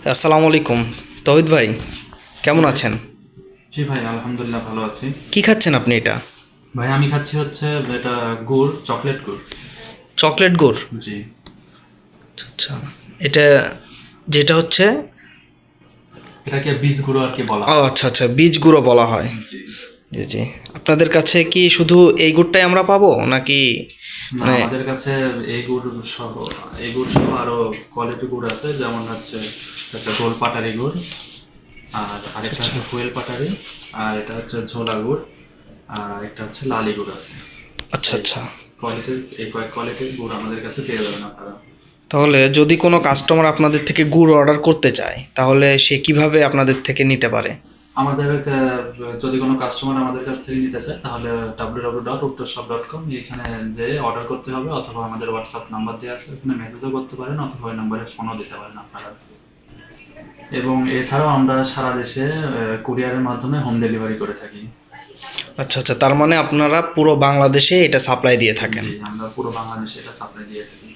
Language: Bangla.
আসসালামু আলাইকুম। তৌহিদ ভাই, কেমন আছেন? জি ভাই, আলহামদুলিল্লাহ ভালো আছি। কি খাচ্ছেন আপনি এটা? ভাই আমি খাচ্ছি হচ্ছে এটা গুড়, চকলেট গুড়। চকলেট গুড়? জি। আচ্ছা, এটা যেটা হচ্ছে, এটাকে বীজ গুঁড়ো আর কি বলা ও হয়। আচ্ছা আচ্ছা, বীজ গুঁড়ো বলা হয়। জি। জি জি। আপনাদের কাছে কি শুধু এই গুড়টাই আমরা পাবো নাকি? না, মানে আমাদের কাছে এই গুড় সহ এই গুড় সহ আরো কোয়ালিটি গুড় আছে, যেমন হচ্ছে একটা গোল পাটারি গুড়, আর আরেকটা আচ্ছা হচ্ছে ফুয়েল পাটারি, আর এটা হচ্ছে ঝোলা গুড়, আর একটা হচ্ছে লালি গুড় আছে। আচ্ছা এই আচ্ছা। কয়েক কোয়ালিটির গুড় আমাদের কাছে পেয়ে যাবেন আপনারা। তাহলে যদি কোনো কাস্টমার আপনাদের থেকে গুড় অর্ডার করতে চায় তাহলে সে কিভাবে আপনাদের থেকে নিতে পারে? আমাদের যদি কোনো কাস্টমার আমাদের কাছ থেকে নিতে চায় তাহলে www.uttorshop.com এখানে যে অর্ডার করতে হবে, অথবা আমাদের হোয়াটসঅ্যাপ নাম্বার দেওয়া আছে, ওখানে মেসেজও করতে পারেন, অথবা ওই নাম্বারে ফোনও দিতে পারেন আপনারা। এবং এছাড়াও আমরা সারা দেশে কুরিয়ারের মাধ্যমে হোম ডেলিভারি করে থাকি। আচ্ছা আচ্ছা, তার মানে আপনারা পুরো বাংলাদেশে এটা সাপ্লাই দিয়ে থাকেন? জি, আমরা পুরো বাংলাদেশে এটা সাপ্লাই দিয়ে থাকি।